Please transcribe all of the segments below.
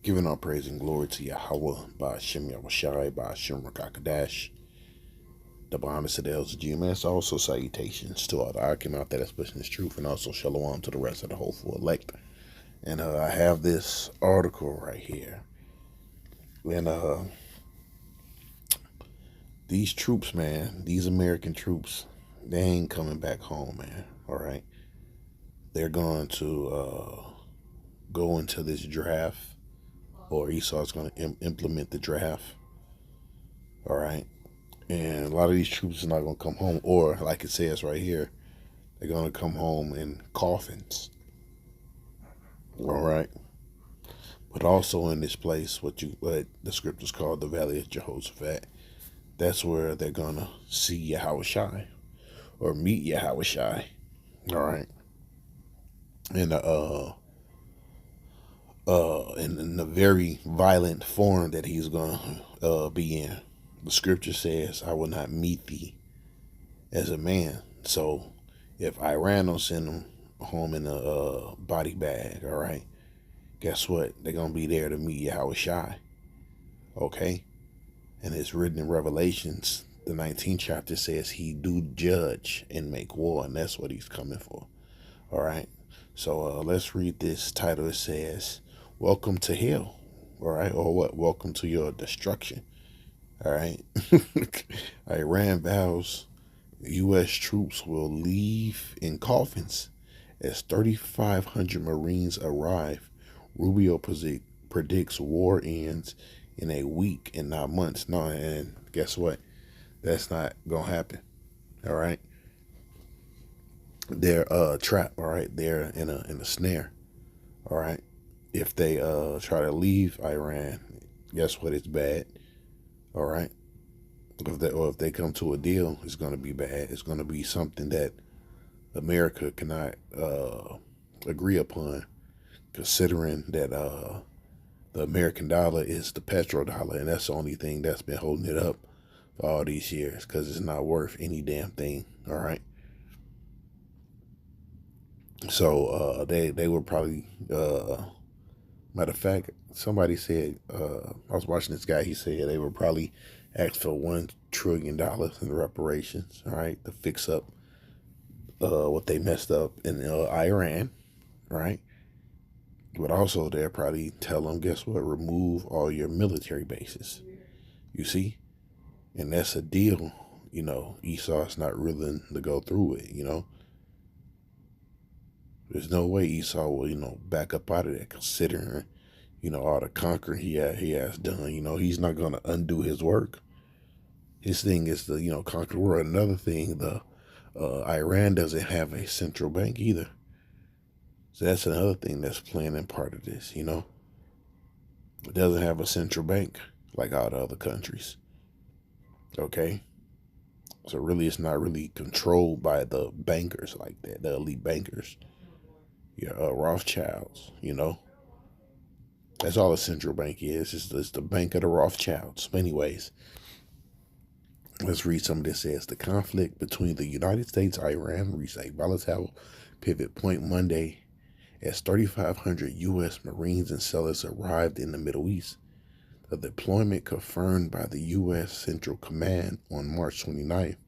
Giving all praise and glory to Yahweh by Hashem Yahushai by Hashem Rakakadash, the Bahamas Sedels GMS. Also salutations to all the Akim out there that's pushing this truth, and also shalom to the rest of the hopeful elect. And I have this article right here. And these troops, man, these American troops, they ain't coming back home, man. All right. They're going to go into this draft, or Esau's going to implement the draft. All right. And a lot of these troops are not going to come home, or like it says right here, they're going to come home in coffins. All right. But also in this place, what the scriptures call the Valley of Jehoshaphat, that's where they're going to see Yahushai or meet Yahushai. All right. In in the very violent form that he's going to be in. The scripture says, I will not meet thee as a man. So if Iran don't send them home in a body bag, all right, guess what? They're going to be there to meet Yahushai. Okay? And it's written in Revelations, the 19th chapter says he do judge and make war, and that's what he's coming for. All right? So let's read this title. It says, Welcome to Hell. All right? Or what? Welcome to your destruction. All right? Iran vows U.S. troops will leave in coffins as 3,500 Marines arrive. Rubio predicts war ends in a week and not months. No, and guess what? That's not going to happen. All right? They're trapped, all right? They're in a snare. All right? If they try to leave Iran, guess what? It's bad. All right? If they come to a deal, it's going to be bad. It's going to be something that America cannot agree upon, considering that the American dollar is the petrodollar, and that's the only thing that's been holding it up for all these years, because it's not worth any damn thing. All right. So they were probably matter of fact, somebody said I was watching this guy. He said they were probably asked for $1 trillion in reparations. All right, to fix up what they messed up in Iran. Right. But also, they'll probably tell them, guess what? Remove all your military bases. You see? And that's a deal, Esau's not willing to go through it, There's no way Esau will, back up out of that, considering, all the conquering he has done. He's not going to undo his work. His thing is to, conquer the world. Another thing, the Iran doesn't have a central bank either. So that's another thing that's playing in part of this, It doesn't have a central bank like all the other countries. Okay? So really, it's not really controlled by the bankers like that, the elite bankers. Your Rothschilds, That's all a central bank is. It's the bank of the Rothschilds. But anyways, let's read some of this. It says, the conflict between the United States and Iran reached a volatile pivot point Monday as 3,500 U.S. Marines and sailors arrived in the Middle East. The deployment confirmed by the U.S. Central Command on March 29th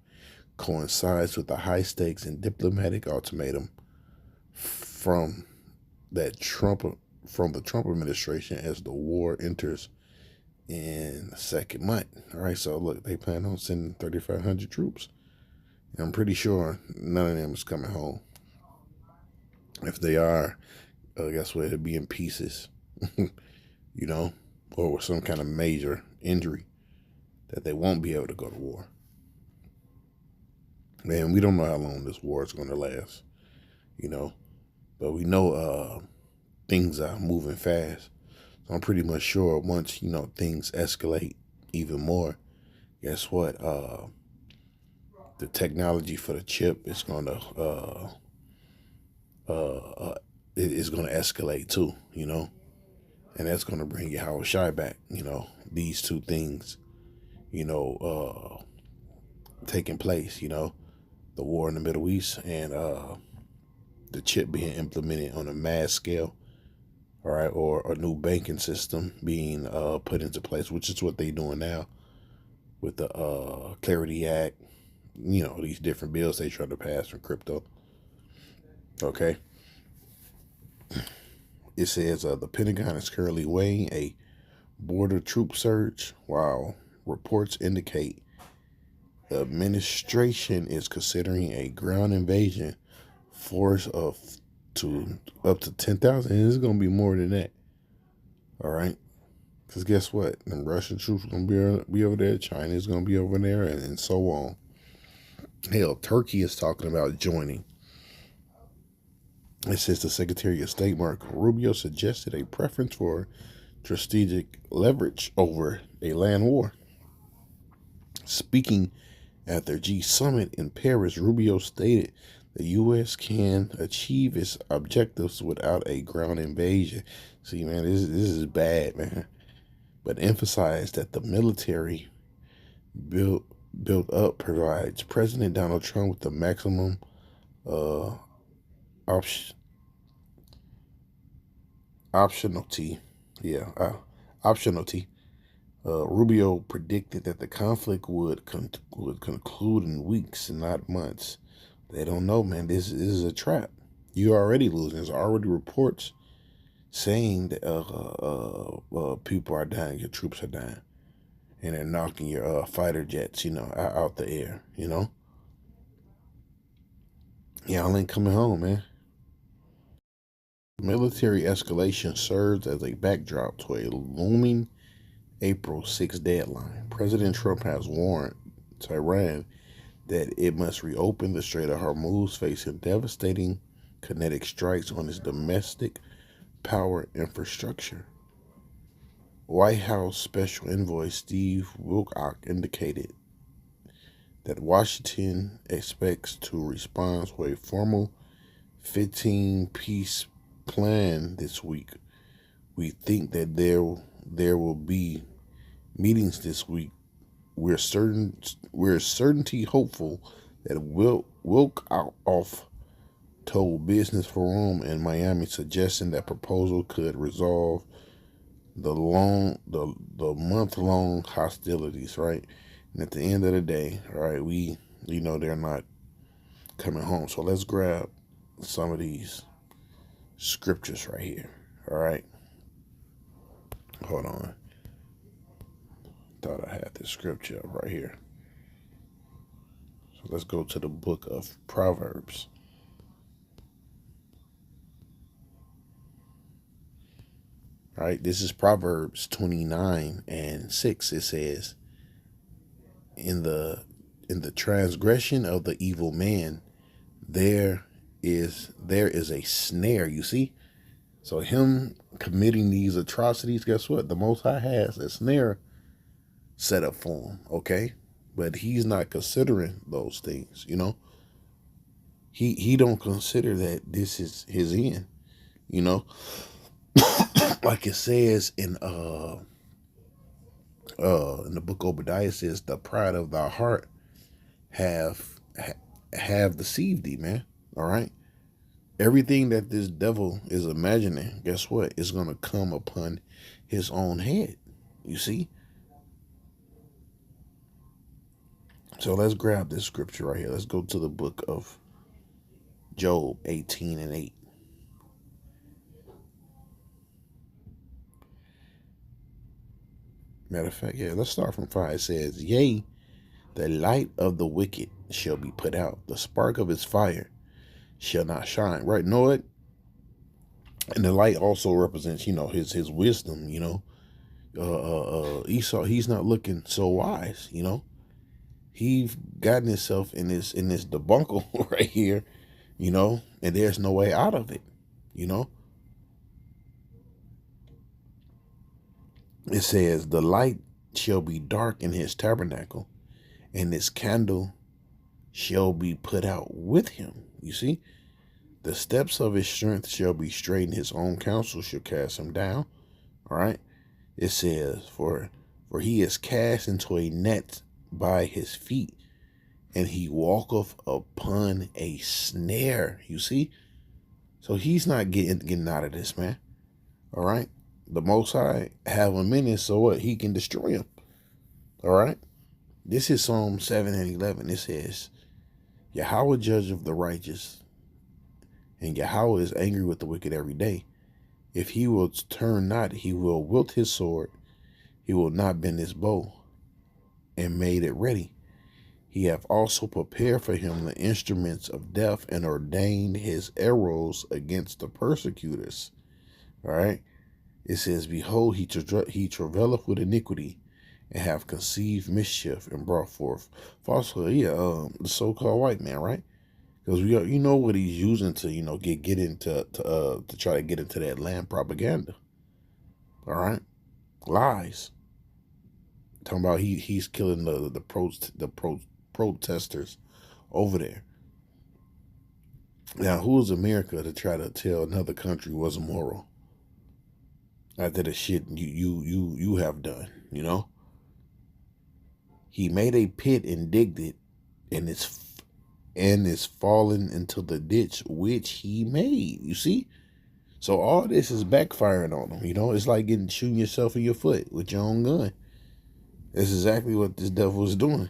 coincides with a high-stakes and diplomatic ultimatum from the Trump administration as the war enters in the second month. All right, so look, they plan on sending 3,500 troops. I'm pretty sure none of them is coming home. If they are, guess what? It'll be in pieces, or with some kind of major injury that they won't be able to go to war. Man, we don't know how long this war is going to last, but we know things are moving fast. So I'm pretty much sure once, things escalate even more, guess what? The technology for the chip is going to is going to escalate too, and that's going to bring Yahushai back. These two things, taking place. The war in the Middle East and the chip being implemented on a mass scale. all right, or a new banking system being put into place, which is what they're doing now with the Clarity Act. You know, these different bills they try to pass for crypto. Okay. It says the Pentagon is currently weighing a border troop surge, while reports indicate the administration is considering a ground invasion force of to up to 10,000. And it's going to be more than that. All right. Because guess what? The Russian troops are going to be over there. China is going to be over there, and so on. Hell, Turkey is talking about joining. It says the Secretary of State, Marco Rubio, suggested a preference for strategic leverage over a land war. Speaking at their G summit in Paris, Rubio stated the U.S. can achieve its objectives without a ground invasion. See, man, this is bad, man. But emphasized that the military built up provides President Donald Trump with the maximum uh, optionality. Yeah, optionality. Rubio predicted that the conflict would conclude in weeks and not months. They don't know, man. This is a trap. You're already losing. There's already reports saying that people are dying, your troops are dying, and they're knocking your fighter jets, out the air. Y'all ain't coming home, man. Military escalation serves as a backdrop to a looming April 6th deadline. President Trump has warned Tehran that it must reopen the Strait of Hormuz, facing devastating kinetic strikes on its domestic power infrastructure. White House Special Envoy Steve Witkoff indicated that Washington expects to respond to a formal 15-piece plan this week. We think that there will be meetings this week. We're certainty hopeful that Witkoff told Business Forum in Miami, suggesting that proposal could resolve the month-long hostilities, right? And at the end of the day, right, they're not coming home. So let's grab some of these scriptures right here. All right. Hold on. Thought I had this scripture right here. So let's go to the book of Proverbs. All right, this is Proverbs 29:6. It says, in the transgression of the evil man, there is a snare. You see? So him committing these atrocities, guess what? The Most High has a snare set up for him, okay? But he's not considering those things, He don't consider that this is his end, Like it says in the book of Obadiah, it says the pride of thy heart have deceived thee, man. All right. Everything that this devil is imagining, guess what? It's gonna come upon his own head. You see? So let's grab this scripture right here. Let's go to the book of Job 18:8. Matter of fact, yeah, let's start from 5. It says, yea, the light of the wicked shall be put out. The spark of his fire shall not shine. Right? Know it? And the light also represents, his wisdom, Esau, he's not looking so wise, He's gotten himself in this debacle right here, and there's no way out of it, It says, the light shall be dark in his tabernacle, and his candle shall be put out with him. You see? The steps of his strength shall be straight, and his own counsel shall cast him down. All right? It says, for he is cast into a net by his feet, and he walketh upon a snare. You see? So he's not getting out of this, man. All right. The Most High have him in it so what? He can destroy him. All right. This is Psalm 7 and 11. It says, Yahweh judge of the righteous, and Yahweh is angry with the wicked every day. If he will turn not, he will wilt his sword. He will not bend his bow, and made it ready. He hath also prepared for him the instruments of death, and ordained his arrows against the persecutors. All right. It says, Behold, he travaileth with iniquity, and have conceived mischief, and brought forth falsehood. Yeah, the so-called white man, right? Because you know what he's using to get into to try to get into that land propaganda. All right, lies. Talking about he's killing the protesters over there. Now, who is America to try to tell another country what's immoral after the shit you have done? You know, he made a pit and digged it, and is falling into the ditch which he made. You see? So all this is backfiring on him. You know, it's like shooting yourself in your foot with your own gun. That's exactly what this devil is doing.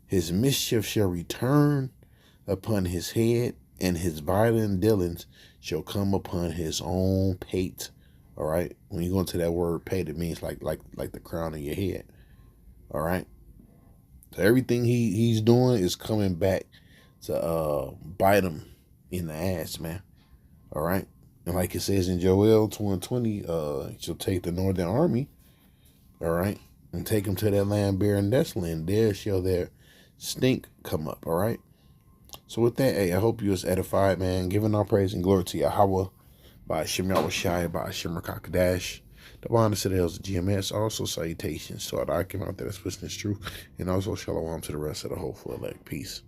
His mischief shall return upon his head, and his violent dealings shall come upon his own pate. All right. When you go into that word pate, it means like the crown of your head. All right. So everything he's doing is coming back to bite him in the ass, man. All right. And like it says in Joel 2:20, she'll take the northern army, all right, and take them to that land bare and desolate, and there shall their stink come up, all right? So with that, hey, I hope you was edified, man. Giving all praise and glory to Yahweh by Hashem Yahushai, by Hashem Rakakadash. The Wanda Citadels of GMS. Also salutations to all the Akim out there that's listening to truth. And also shalom to the rest of the whole full elect. Peace.